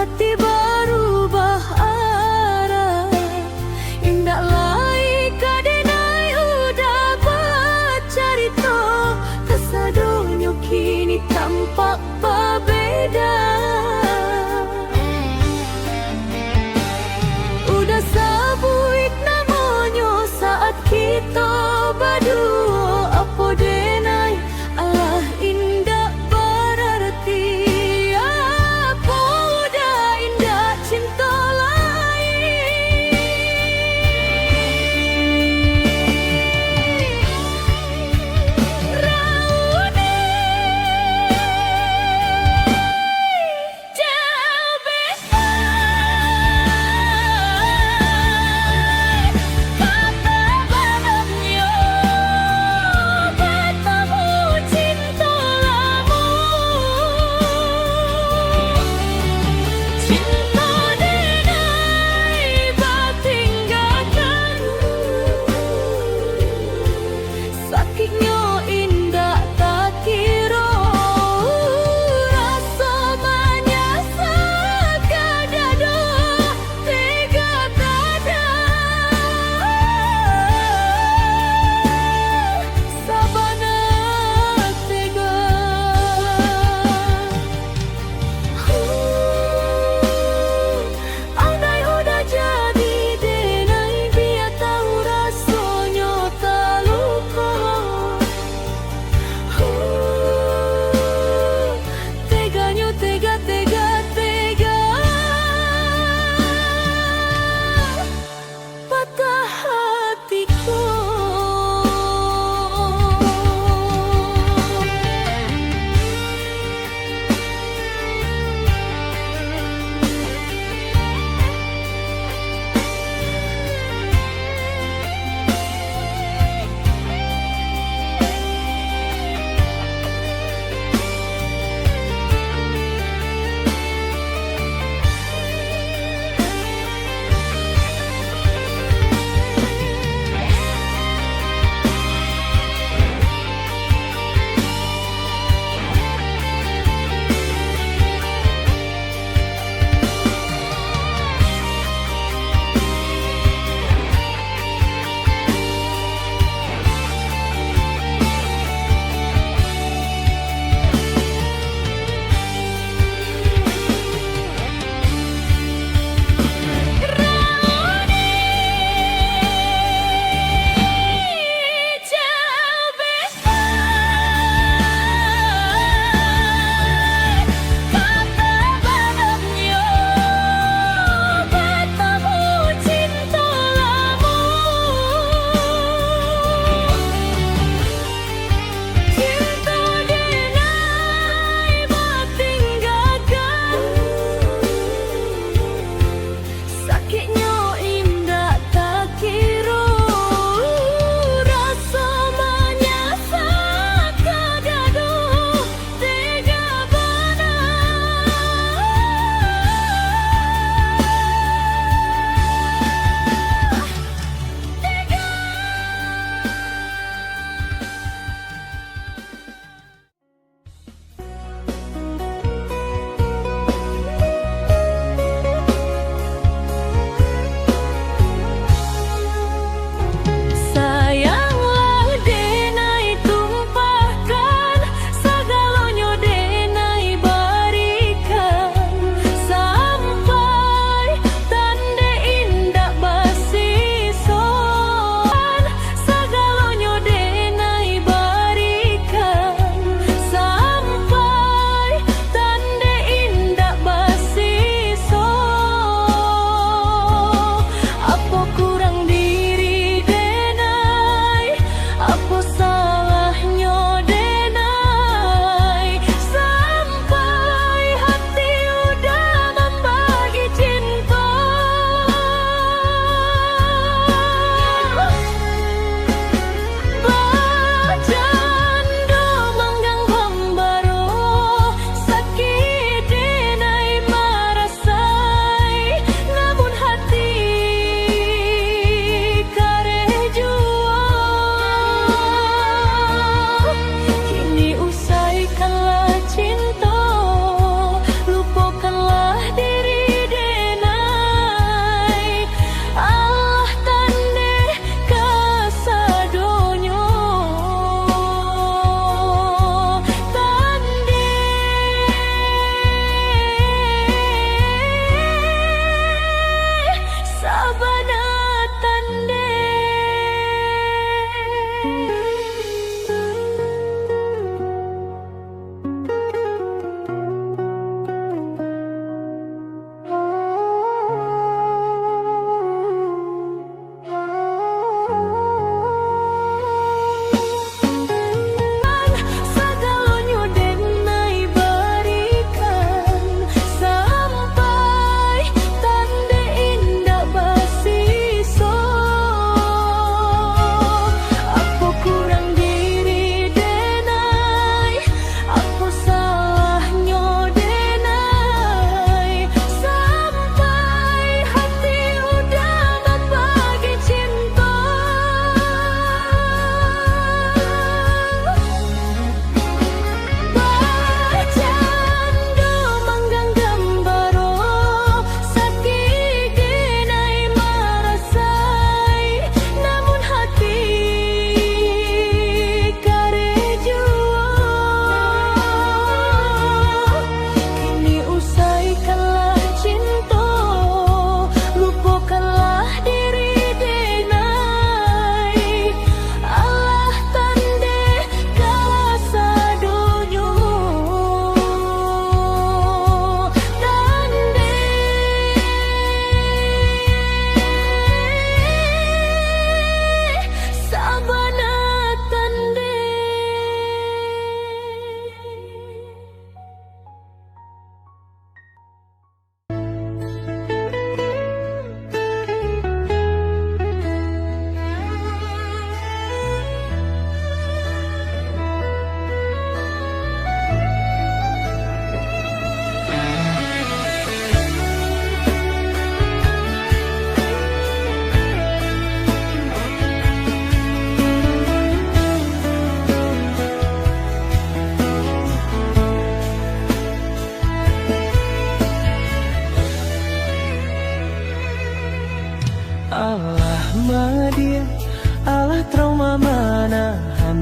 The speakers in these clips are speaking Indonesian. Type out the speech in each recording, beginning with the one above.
hati berubah arah. Indah lai kadenai udah bercerita, kesadonyo kini tampak berbeda. Udah sabuit namanya saat kita berdua, apa denai alah indah berarti. Apa udah indah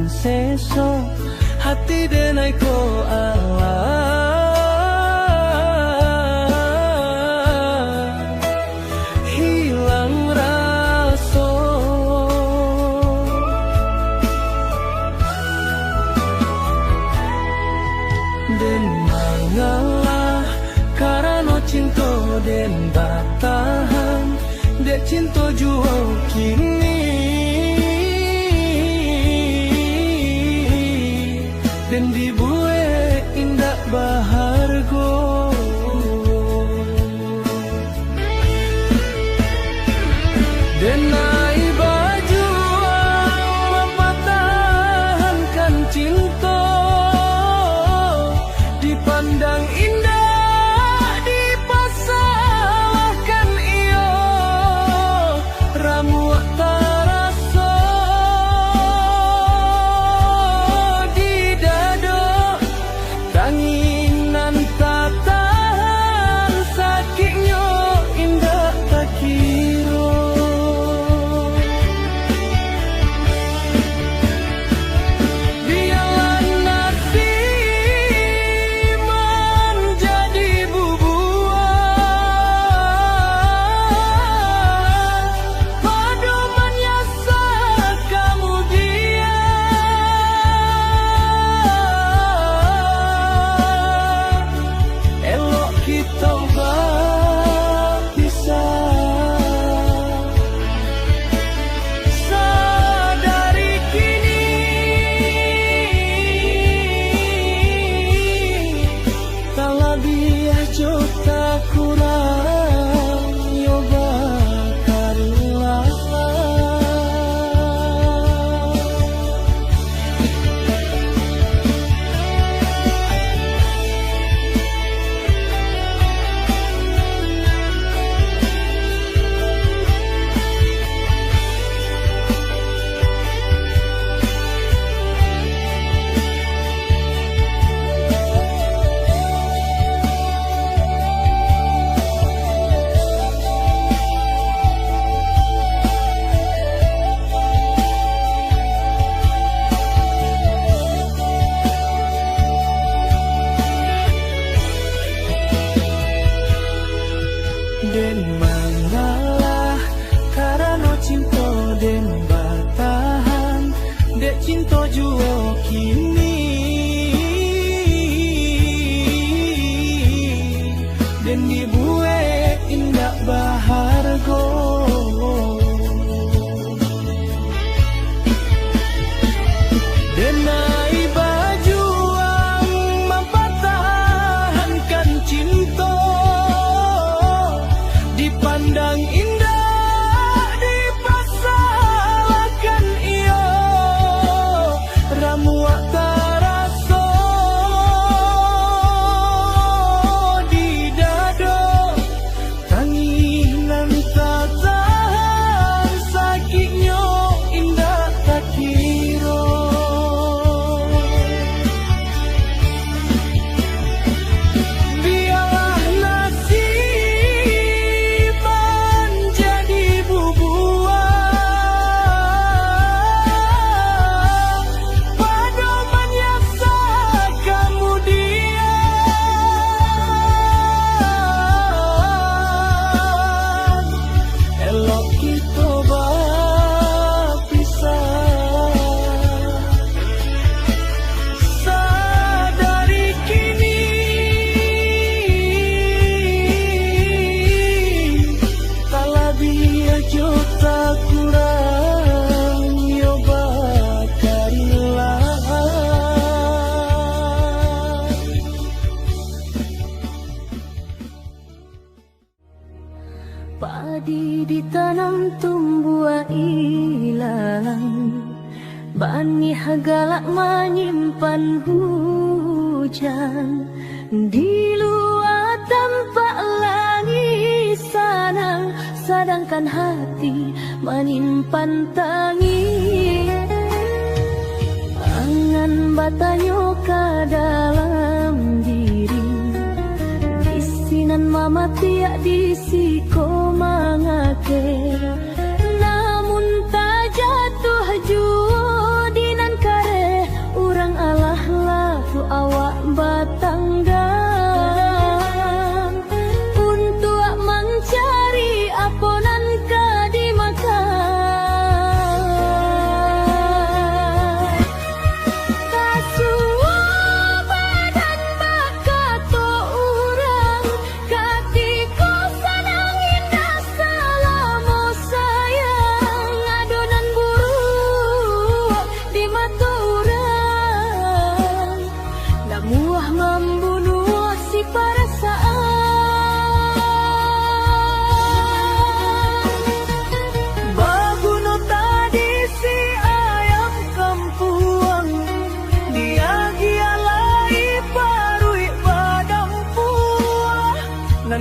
seso hati denai ko Allah hilang raso den mangalah karena cinta den batahan dek cinta jual kini dan dibuat indah bahargo dan naik baju mempertahankan cinta dipandang indah dipasalahkan iyo ramu taraso di dado tanginan tak tahan sakitnya indah tak kira biarlah nasib menjadi bubuan padu menyesal kemudian elok kita berpisah sadari kini tak lebih juta kurang yoga karilah den mangalah karena cinta den batahan dek cinta juo kini den dibuat indah bahargo den naik baju mempertahankan cinta dipandang indah dipasalahkan iyo ramu taraso di dado tanginan tak tahan sakitnya indah tak kira biarlah nasib menjadi bubuan pada menyesal kemudian elok kita berpisah sadari kini tak lebih juta kurang yoga karilah Padi ditanam tumbuh ilalang Bani galak menyimpan hujan Di luar tampak langit sanang Sedangkan hati menyimpan tangis Angan batanya ke dalam diri Isinan mama tiak disiko mangake Namun tak jatuh judinan kare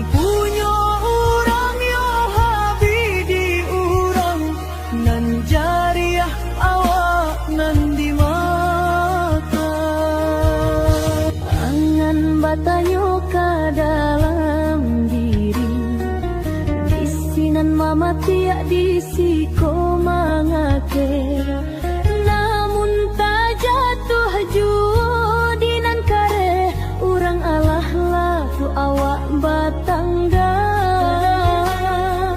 nan punya orang yo habidi orang nan jariah awak nan di mata Angan batanyo ka dalam diri Disinan mama tiak disiko mangake Namun tak jatuh judinan kare Urang alah laku awak batang dan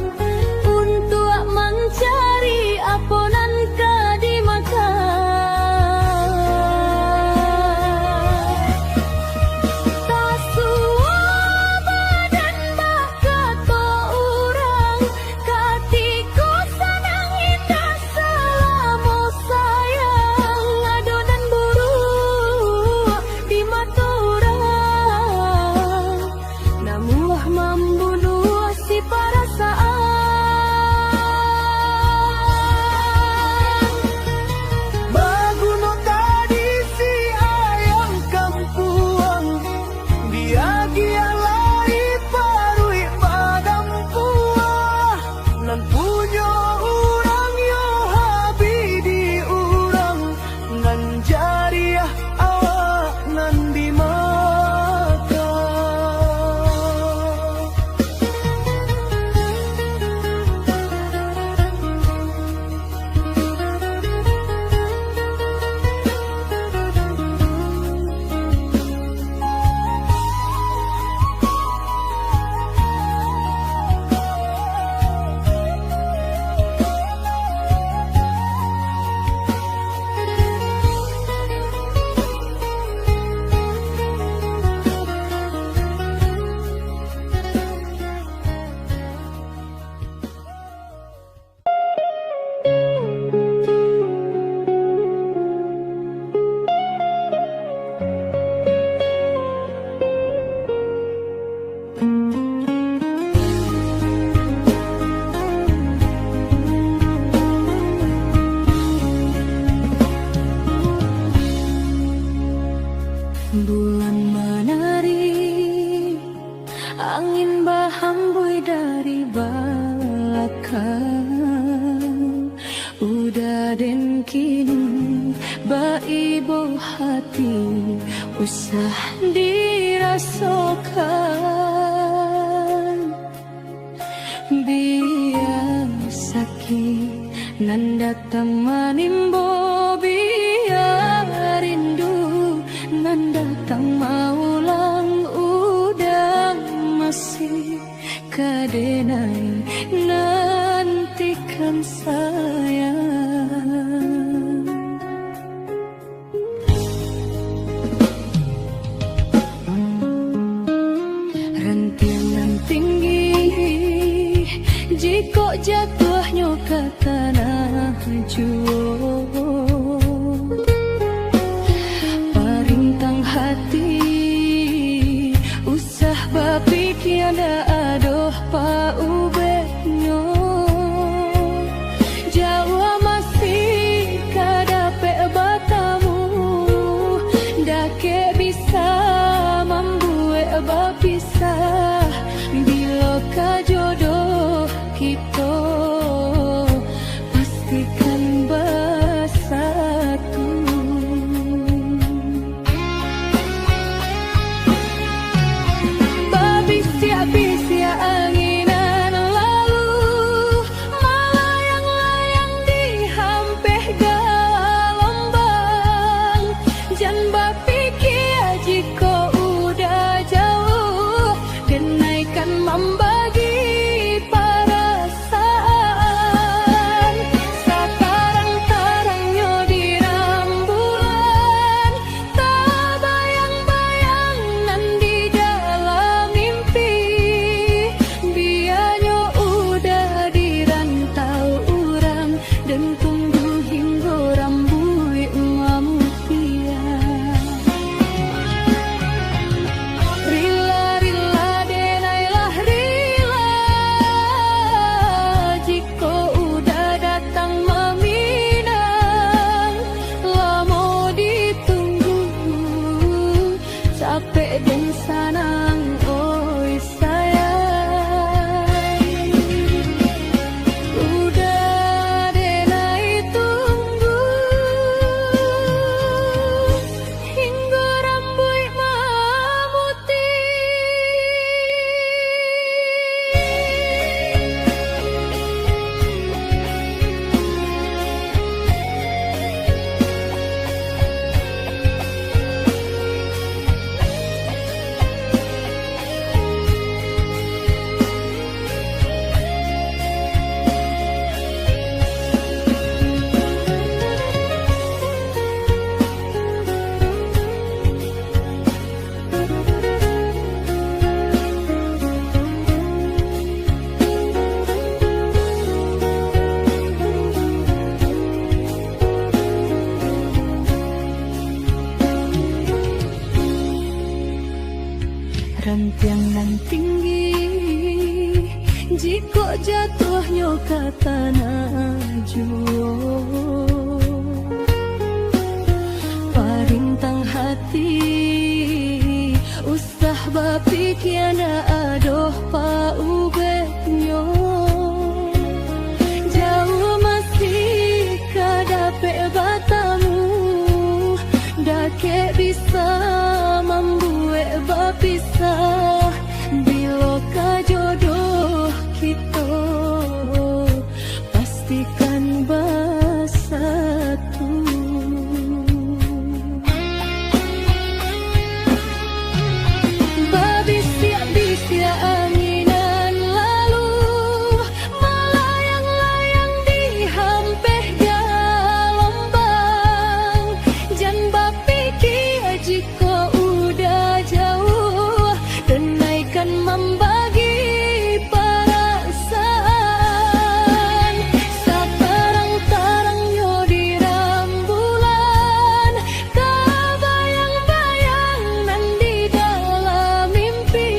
Untuk mencari aponan ka dimakan Tak suaba dan bakato urang Katiku senang indah selama sayang Adonan buruk di mata urang Namulah membunuh si perasaan Baguno tadi si ayam kampuang Biagi alai parui padam puah Nan punya orang yo habidi orang Nan jariah awak nan di mata Bulan menari, angin berhembus dari belakang. Udah dan kini baibu hati usah dirasakan. Biar sakit nan datang menimbo biar rindu nan datang maulang udah masih kadenai nantikan sayang Rantian tinggi jika jatuhnya ke tanah jua Parintang hati usah bapikir ada adoh pa ubetnya Jawa masih kadape batamu dake bisa membuat bapisah bila kajodoh kita pastikan bersatu Babisia-bisia anginan lalu melayang-layang di hampir gelombang jangan berpikir jika udah jauh kenaikan membagi perasaan sekarang-tarangnya di rembulan tak bayang-bayang nan di dalam mimpi biarnya udah dirantau orang dan tunggu hingga rambut mamupia Rila-rila denailah rila rantiang nan tinggi, jika jatuhnya ke tanah jua. Parintang hati, usah bapikiana adoh paubetnyo. Jauh masih kadape batamu, dake bisa membuat bapisah. Bila kajodoh kita pastikan bersatu. Babisia-bisia anginan lalu, melayang-layang di hampir gelombang. Jangan bapikir jika udah jauh, dan naikkan membagi perasaan. Sekarang-tarangnya di rembulan, kebayang-bayang nan di dalam mimpi.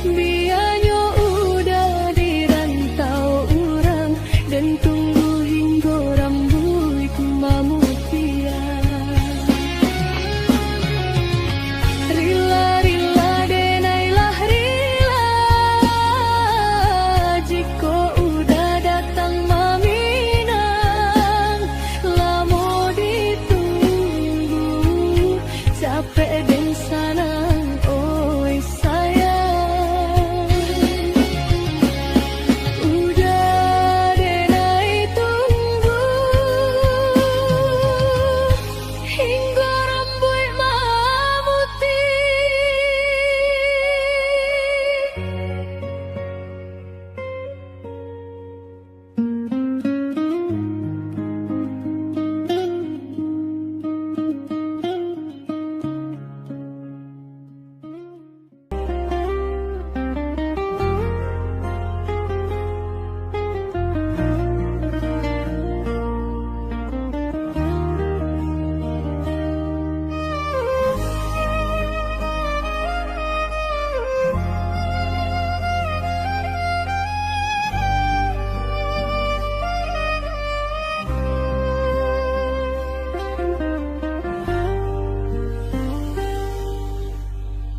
Biarnya udah di rantau orang, dan tunggu hingga rambutku memutiar. Rila-rila denailah rila, jika udah datang meminang. Lama ditunggu, capek dan sanang, oi sayang. Udah denai tunggu, hingga rambut memutih.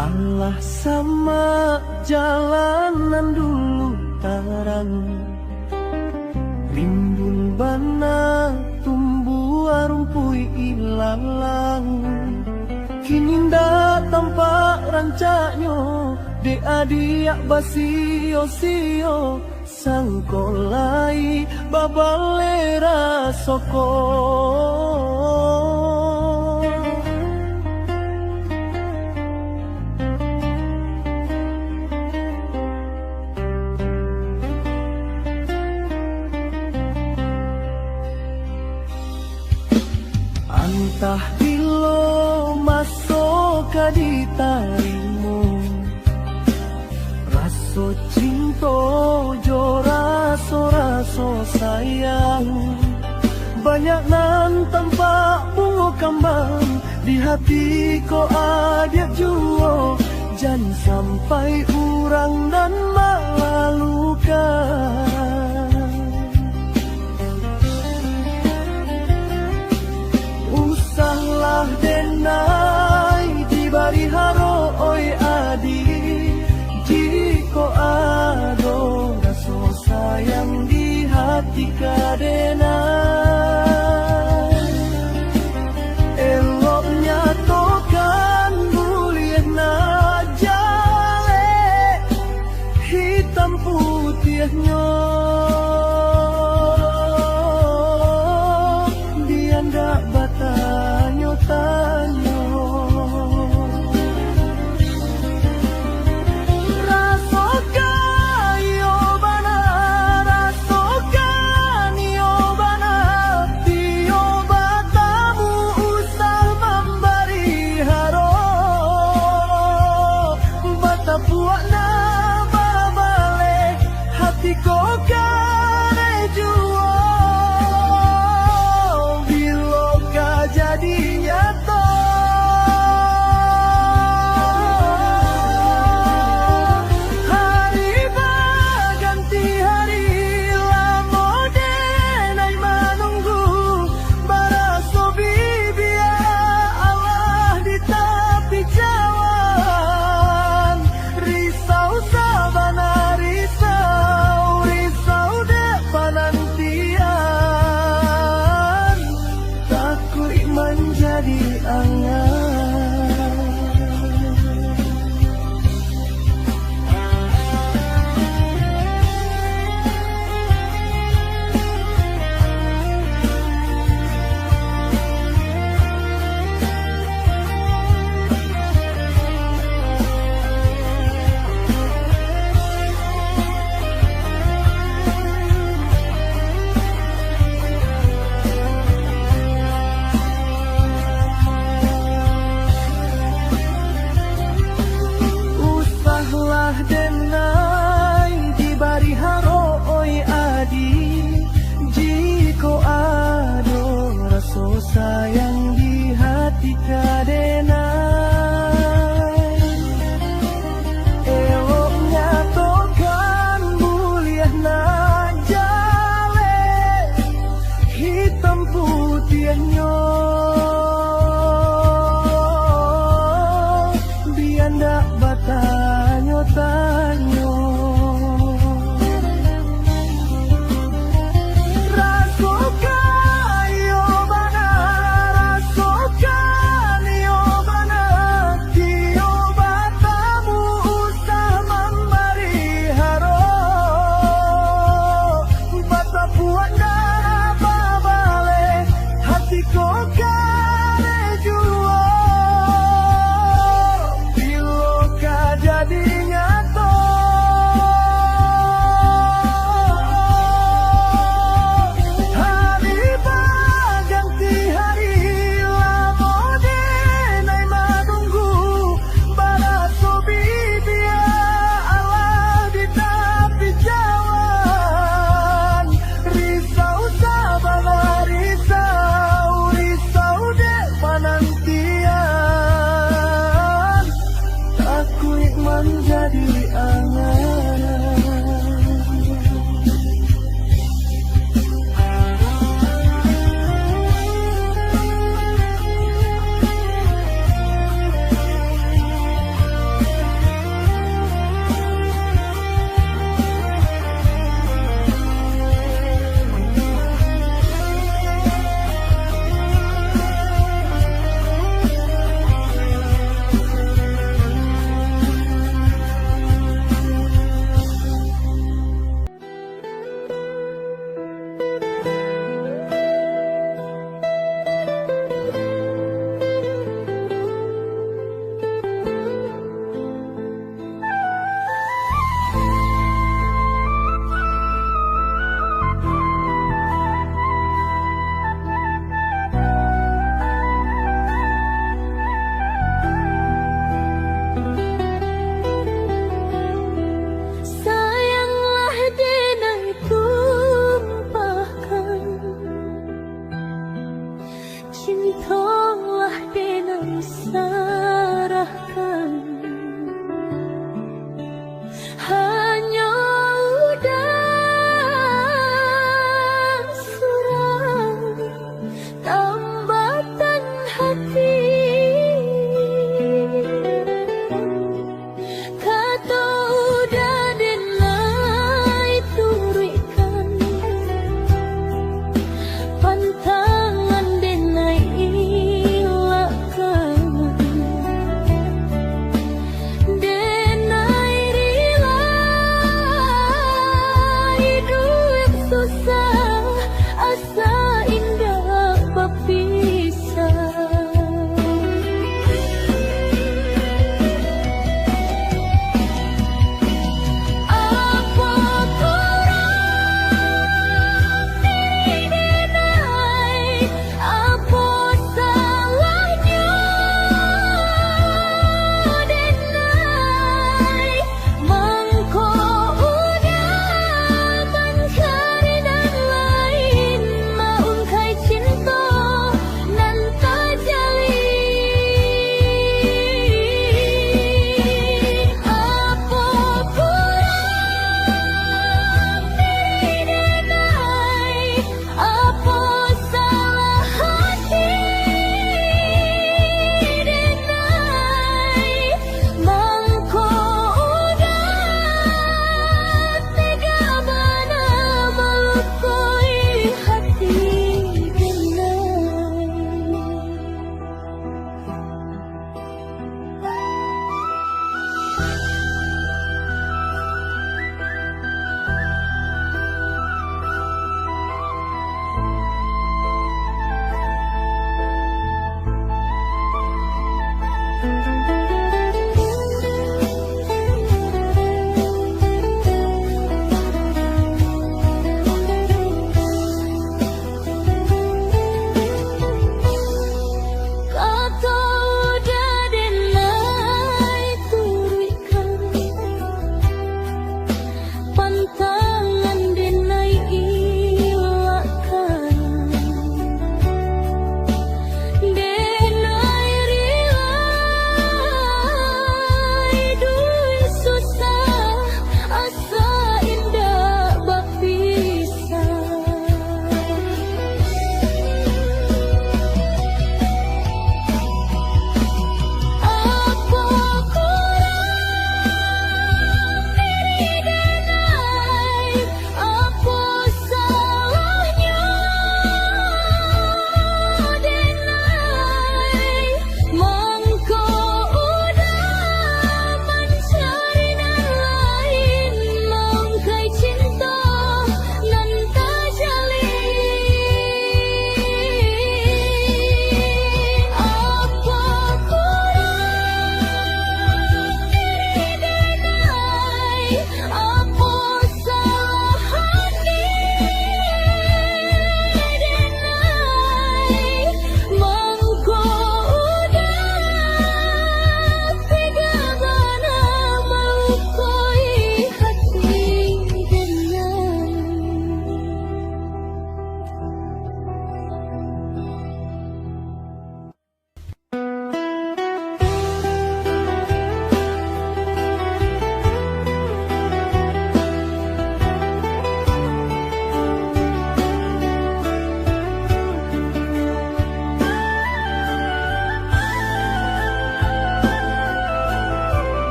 Allah sama jalanan dulu tarang, rimbun bana tumbuh rumpui ilalang. Kini ndak tampak rancaknya, de adiak basio-sio, sangkolai babalera soko. Entah bilo masuk ke ditarimu, raso cinta jo raso sayang. Banyak nan tampak bunga kembang, di hati ko ada jua. Jangan sampai urang dan melalukan. Usahlah denai di bari haro oi adi, jika ada rasa sayang di hati kadenai. Eloknya tokan boleh na jale, hitam putihnya dia ndak tanyo-tanyo. Rasakan yo bana, rasakan yo bana, tio batamu usah memberi haro. Bata puak na balik, hati ko kare jua. Jadi nyata menjadi angan.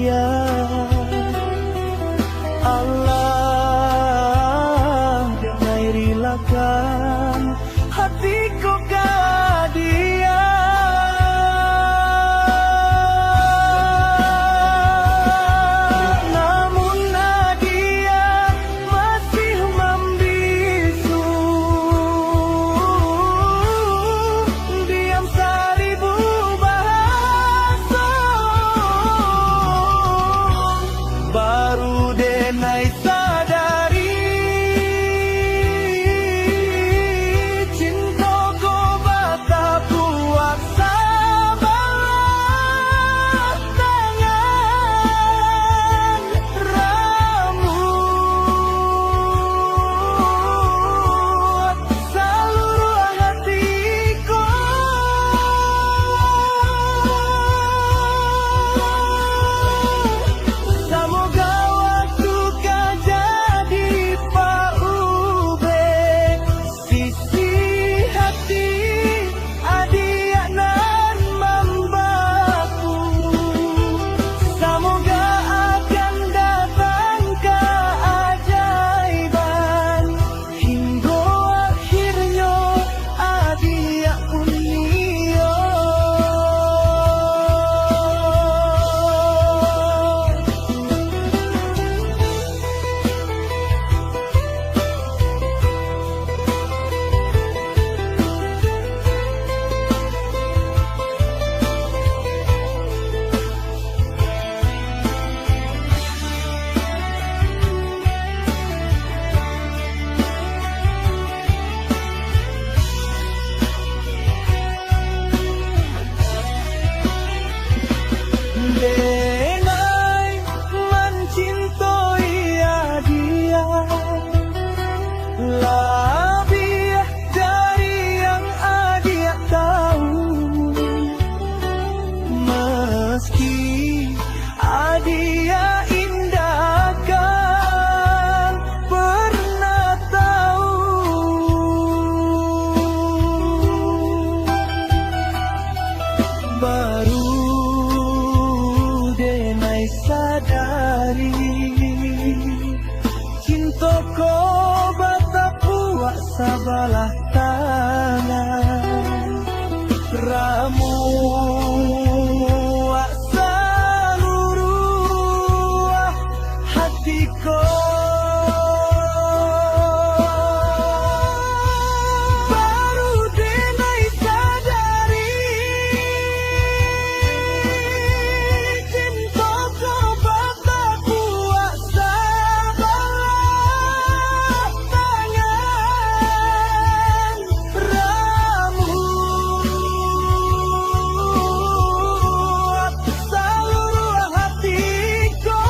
dia. Allah denai rilakan hatiku ke dia. Namun dia masih membisu, diam seribu bahasa. Baru denai sadari cintaku bata buat sabar tangan rambut seluruh hatiku. Semoga waktu kau jadi paubek sisi hati adik nan membaku. Semoga akan datang keajaiban hingga akhirnya adik punya. Denai mencintai dia lebih dari yang adik tahu. Meski adik indahkan pernah tahu, baru denai sadari cintaku bata puak sabalah tangan ramu seluruh hatiku. Baru denai sadari cintaku bata puak sabalah tangan rambut seluruh hatiku.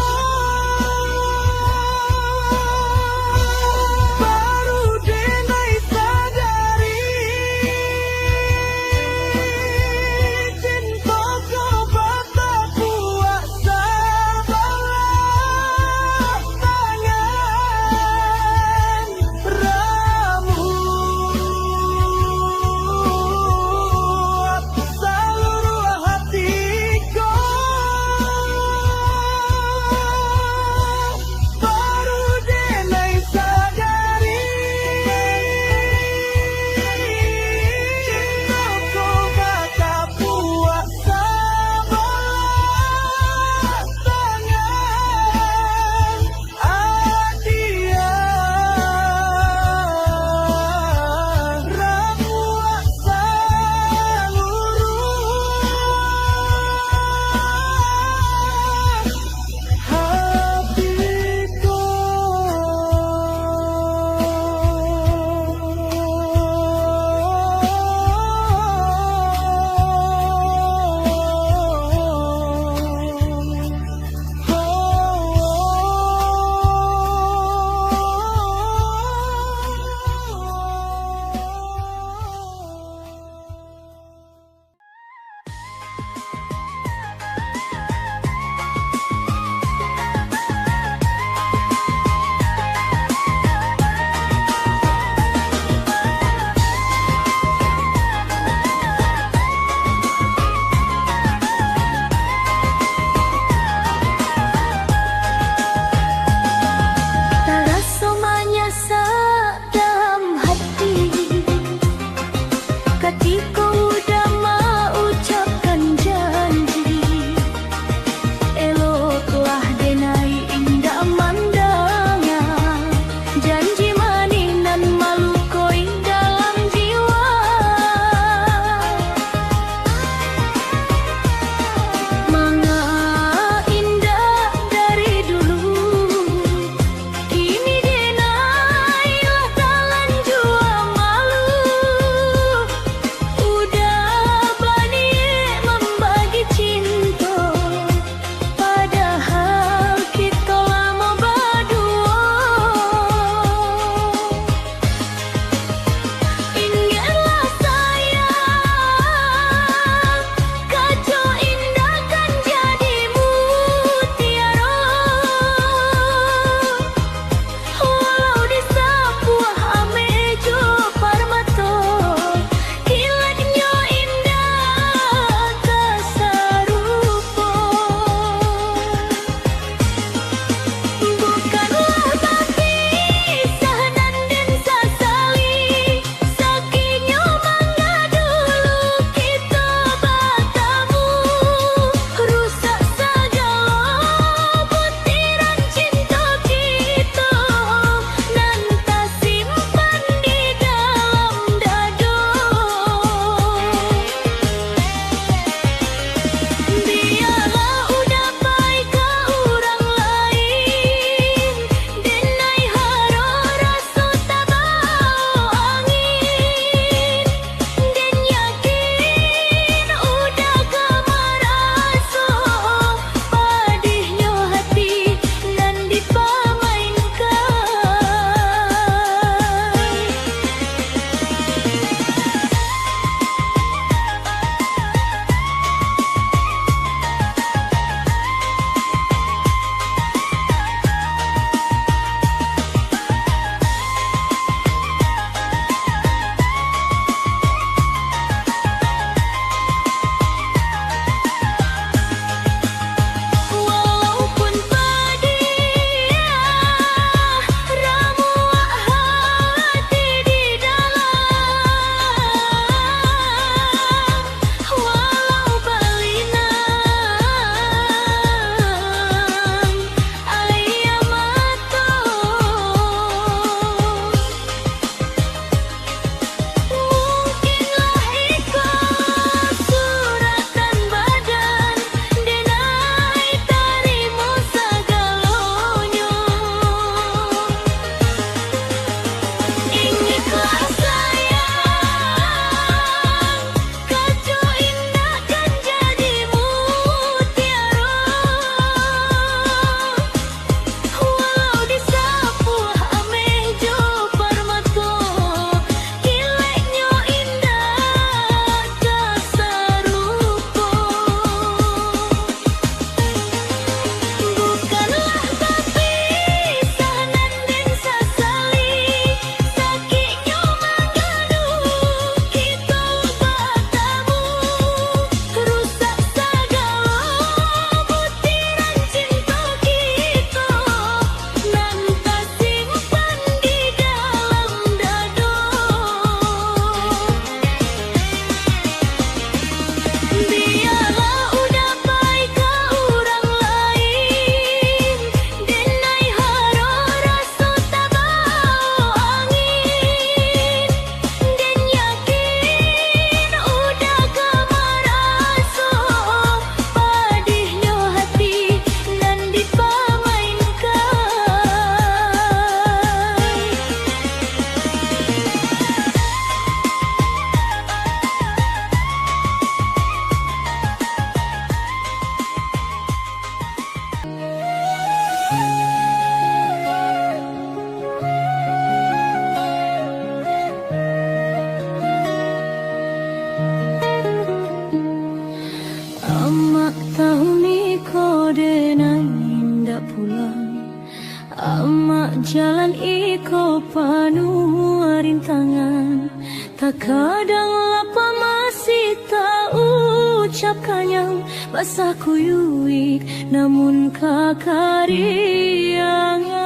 jalan iko penuh rintangan, tak kadang lapa masih tak ucapkannya. Basah kuyuik namun kakariangan.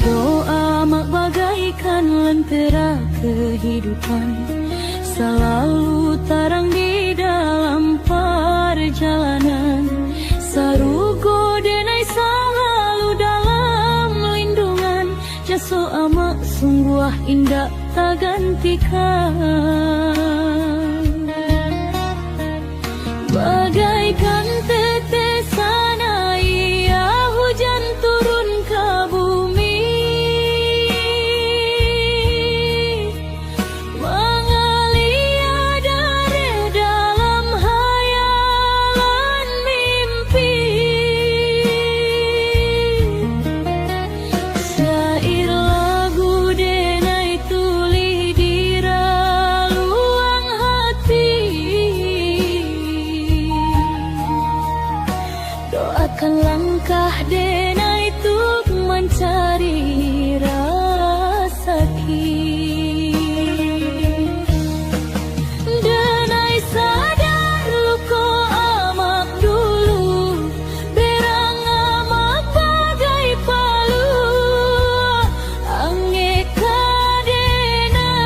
Doa mak bagaikan lentera kehidupan, selalu terang di dalam perjalanan. Sarugo denai selalu dalam lindungan, jaso amak sungguh indah tak gantikan. Bagaikan tetesan air hujan turun ke bumi, mengalir dari dalam hayalan mimpi. Syair lagu denai tuli di raluang hati, doakan langkah denai tuk mencari rezeki. Denai sadar luko amak dulu, berang amak bagai palu, angeka denai.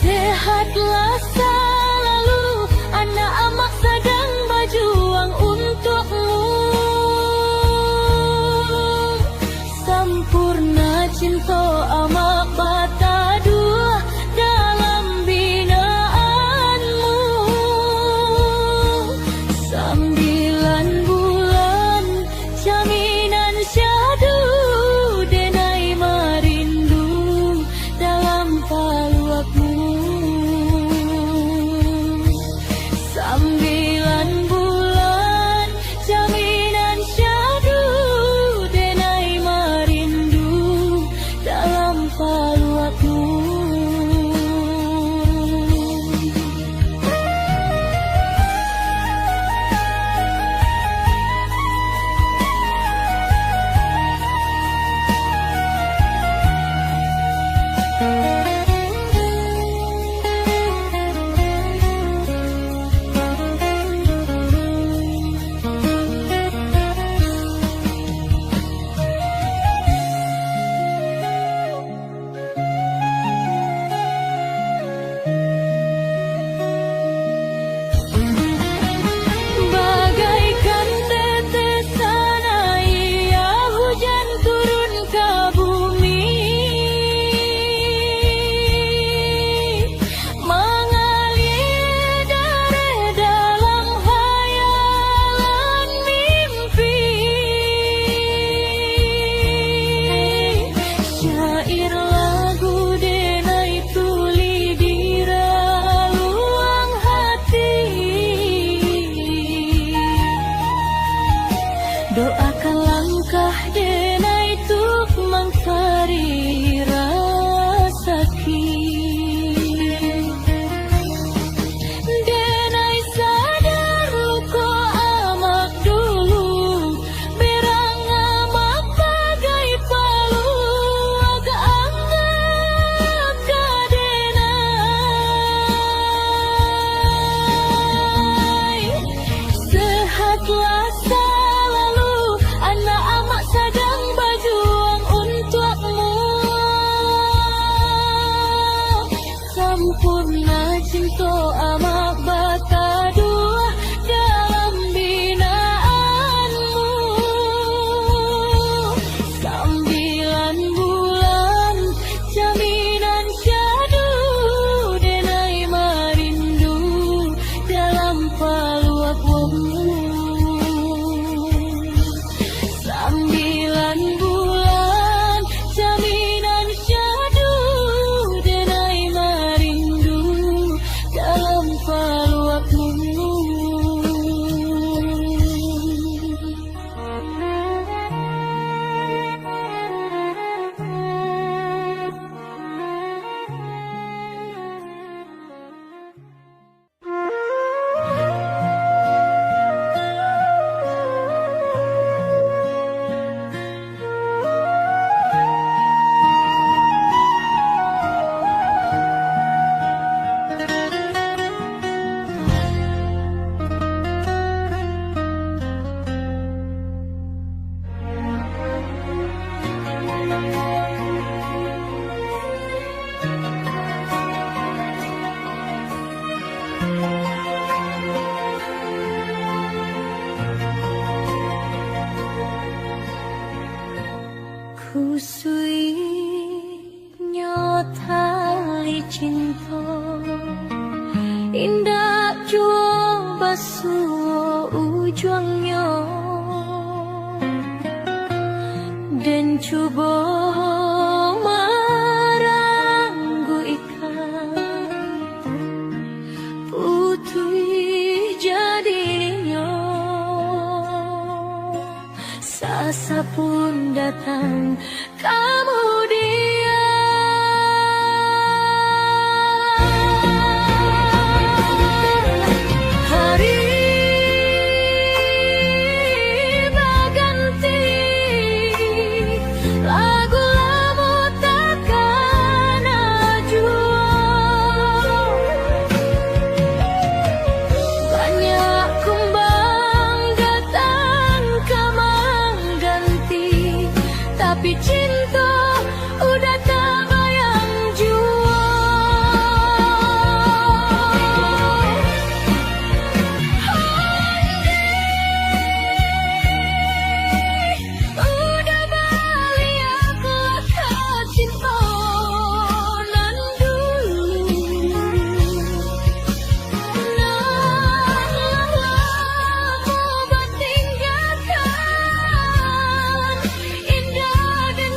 Sehatlah selalu, anak amak sedang berjuang untukmu. Sempurna cinta amak bata dua dalam binaanmu. 9 bulan jaminan syahdu denai merindu dalam paluakmu. 9 bulan jaminan syahdu denai merindu dalam paluakmu. Bagaikan tetesan air hujan turun ke bumi, mengalir dari dalam hayalan mimpi. Syair lagu denai tuli di raluang hati, doakan langkah denai tuk mencari rezeki. Denai sadar luko amak dulu, berang amak bagai palu, agak-agak ke denai. Sehatlah selalu, anak amak sedang berjuang untukmu. Sempurna cinta amak bata dua dalam binaanmu. 9 bulan jaminan syahdu denai merindu dalam paluakmu. cinta indah jua basuh ujungnya dan coba maranggu ikan putih jadinya sasa pun datang kemudian hari berganti lagu lama takkan ajua banyak kumbang datang kemang ganti tapi cinta udah tak bayang jua udah balik aku ke cinta nan dulu lama bertinggalkan indah dan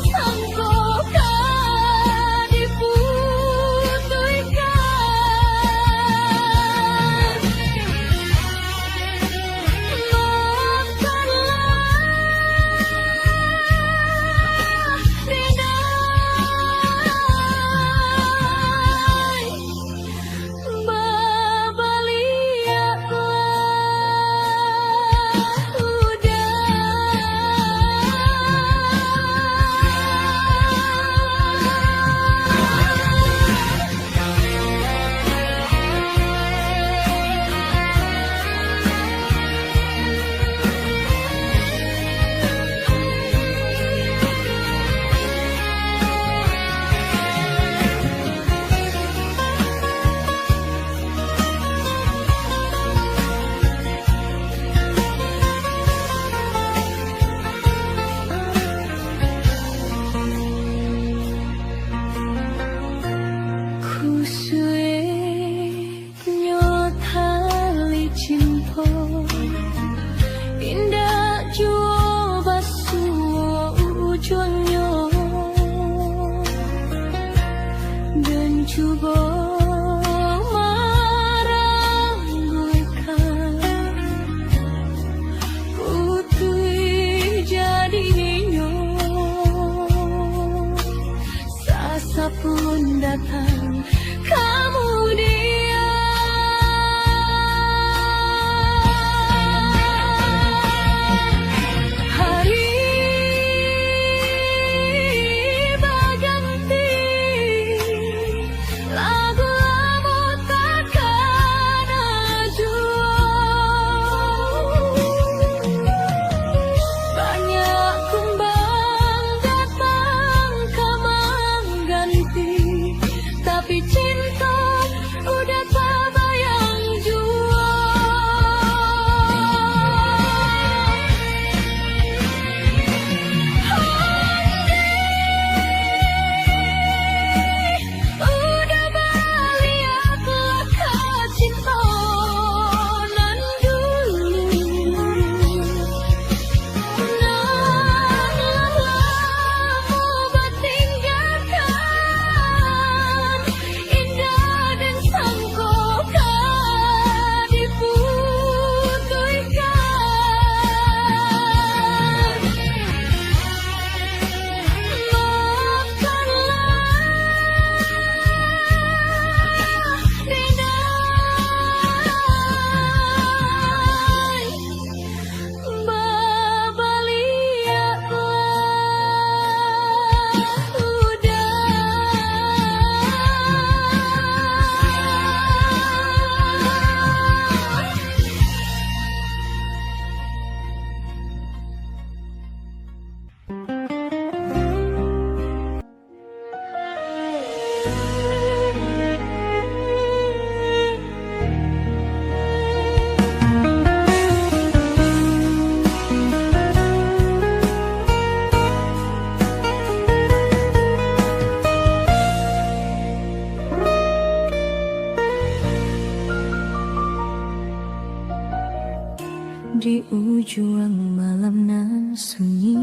Ujung malam nan sunyi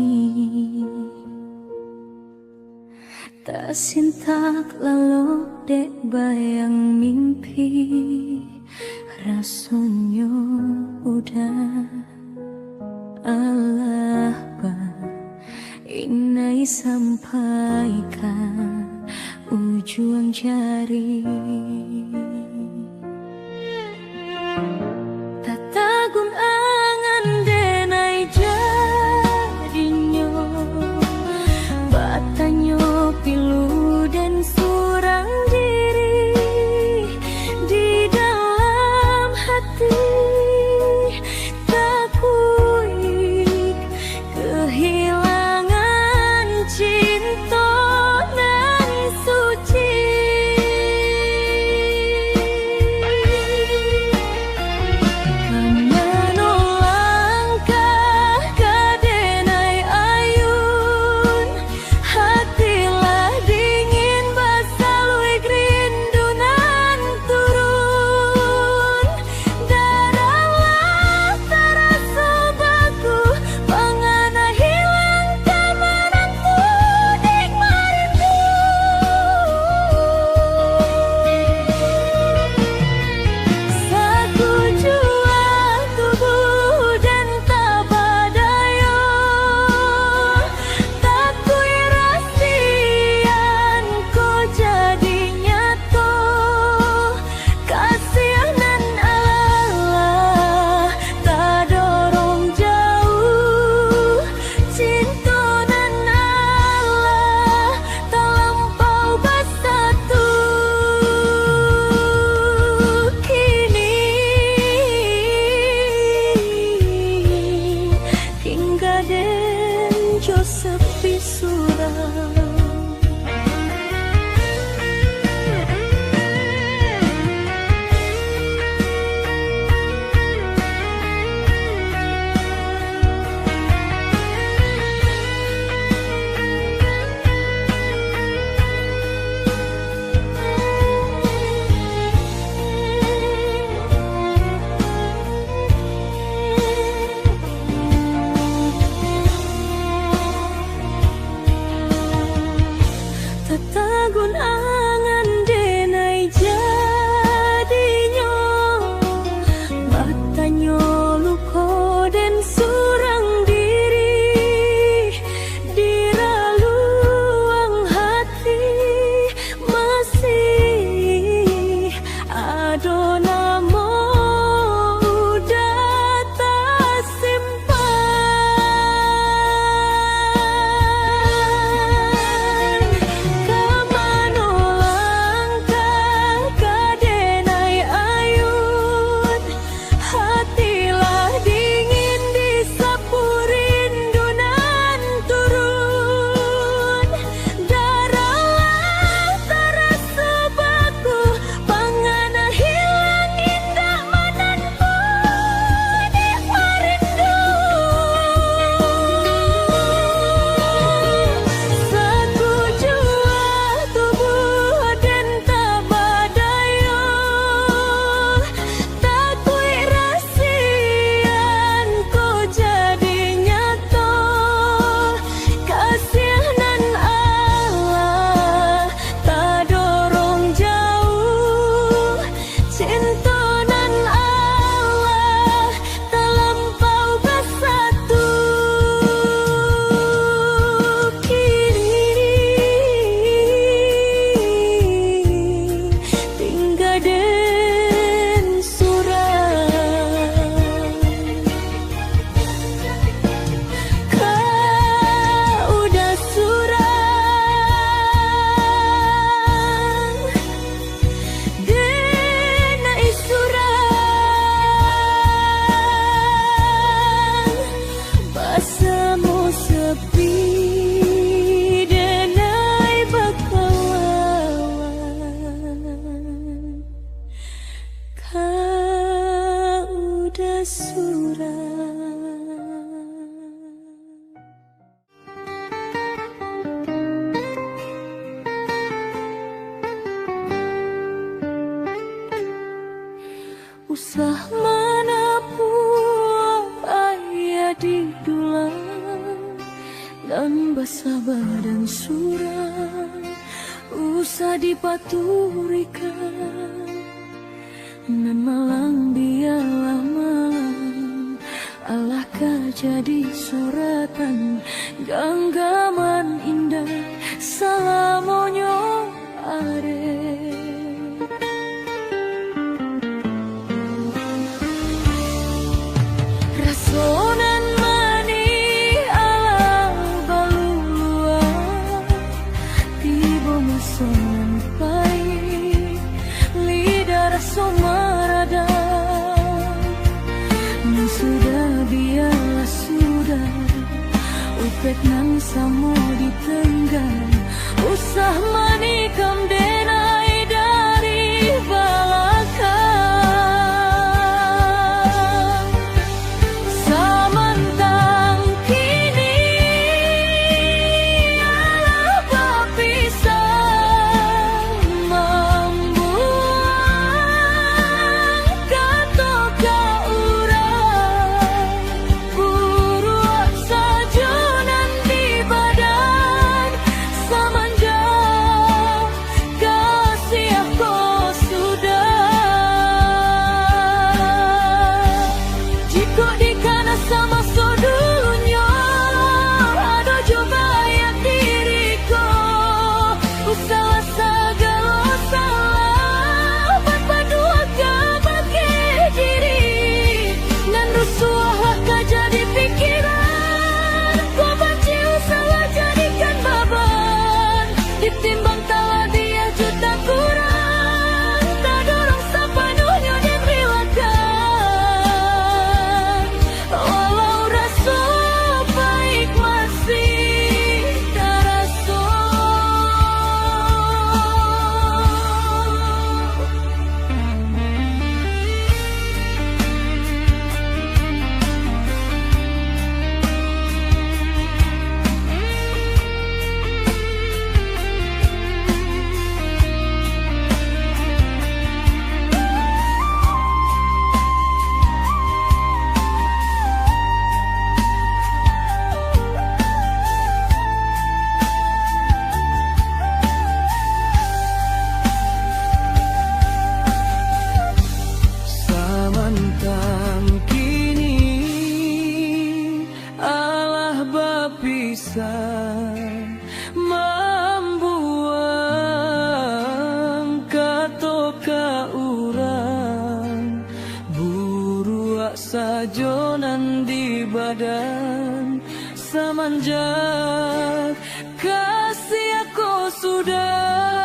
tak sintak lalu dek bayang mimpi rasanya udah Allah inai sampaikan ujung jari tatagun angan denai jadinya batanyo pilu dan surang diri di dalam hati takui kehilangan cinta nan suci karena nolangkah kadenai ayun hatilah dingin basalui gerindunan turun darahlah terasa baku pangana hilang kamananku dik marindu saku jua tubuh dan tabadayo takui rasian ko jadi nyato kasihanan Allah tak dorong jauh cinta nan Allah tak lampau bersatu kini hingga den jo sepi surau jadi dulang dan basah badan suram usah dipaturikan nan malang biarlah malang alahkah jadi suratan genggaman indah salamonyo are. Rasonan mani ala balulua tiba masonan pai lidah raso marada nan sudah biarlah sudah upek nan samo ditenggang usah manikam denai dari balaka samantang kini alah bapisang membuang katoka urang buruak sajonan di badan semenjak kasih aku sudah jika dikana sama sodunya ada coba yang diriku usaha segala salah berpadua kebagi diri dan rusuhlah kau jadi pikiran kau benci usaha jadikan beban ditimbang tawa dia juta kurang tak dorong sepenuhnya dan rilakan walau rasa baik masih terasa. Samantang kini alah bapisah membuang katoka urang buruak sajonan di badan semenjak kasih aku sudah